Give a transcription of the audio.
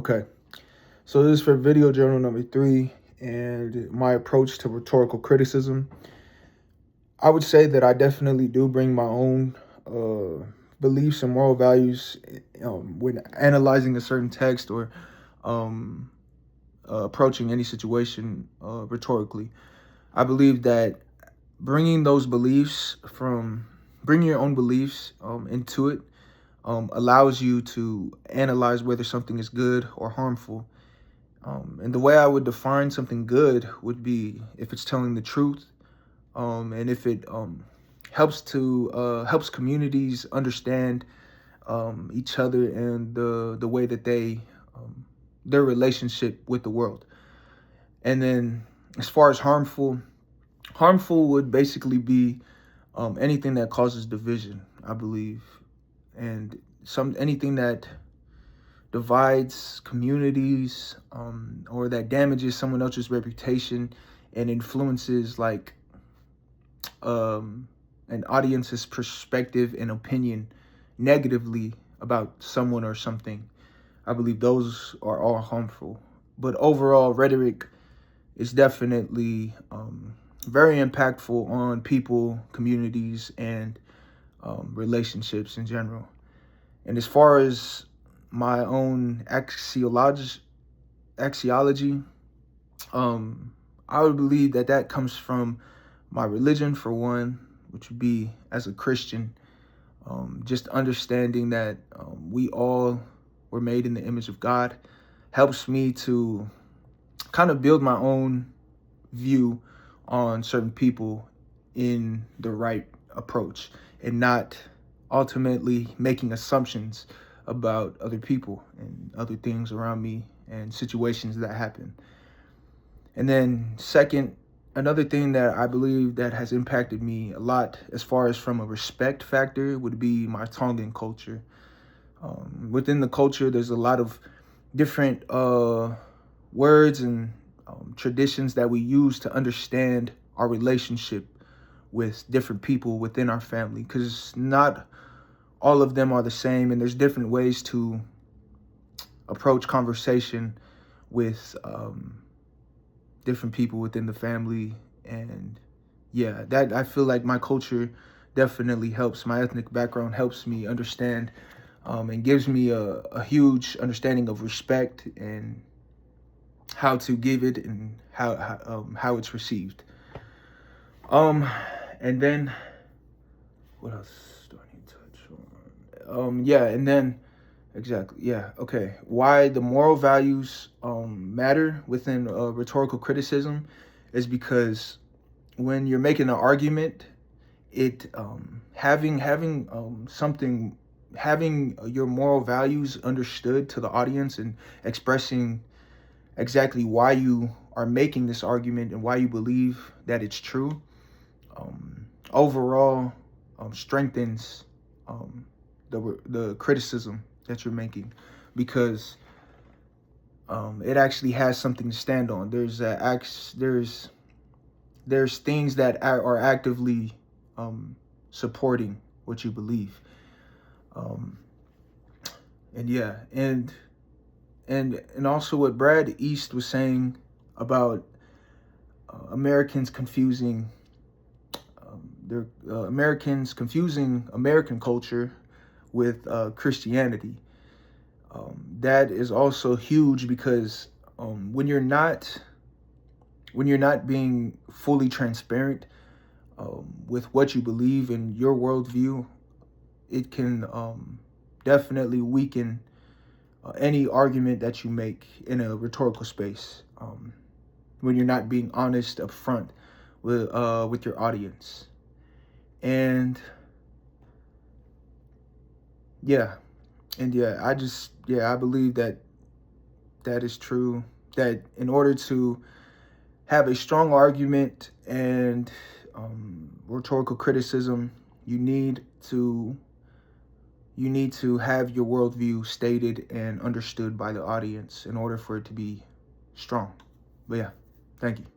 Okay, so this is for video journal number 3 and my approach to rhetorical criticism. I would say that I definitely do bring my own beliefs and moral values when analyzing a certain text or um, approaching any situation rhetorically. I believe that bringing those beliefs from bringing your own beliefs into it allows you to analyze whether something is good or harmful. And the way I would define something good would be if it's telling the truth, and if it helps communities understand each other and the way that they their relationship with the world. And then as far as harmful would basically be anything that causes division, I believe, and anything that divides communities, or that damages someone else's reputation and influences like an audience's perspective and opinion negatively about someone or something. I believe those are all harmful. But overall, rhetoric is definitely very impactful on people, communities, and relationships in general. And as far as my own axiology, I would believe that that comes from my religion, for one, which would be as a Christian, just understanding that we all were made in the image of God helps me to kind of build my own view on certain people in the right approach and not ultimately making assumptions about other people and other things around me and situations that happen. And then second, another thing that I believe that has impacted me a lot as far as from a respect factor would be my Tongan culture. Within the culture, there's a lot of different words and traditions that we use to understand our relationship with different people within our family, because not all of them are the same, and there's different ways to approach conversation with different people within the family. And yeah, that I feel like my culture definitely helps. My ethnic background helps me understand and gives me a huge understanding of respect and how to give it and how it's received. And then what else do I need to touch on? Yeah, and then exactly, yeah, okay. Why the moral values matter within rhetorical criticism is because when you're making an argument, it having your moral values understood to the audience and expressing exactly why you are making this argument and why you believe that it's true, overall strengthens the criticism that you're making, because it actually has something to stand on. There's things that are actively supporting what you believe. Um, and yeah, and also what Brad East was saying about Americans confusing Americans confusing American culture with Christianity. That is also huge because when you're not being fully transparent with what you believe in your worldview, it can definitely weaken any argument that you make in a rhetorical space, when you're not being honest up front with your audience. And yeah, I believe that that is true. That in order to have a strong argument and rhetorical criticism, you need to have your worldview stated and understood by the audience in order for it to be strong. But yeah, thank you.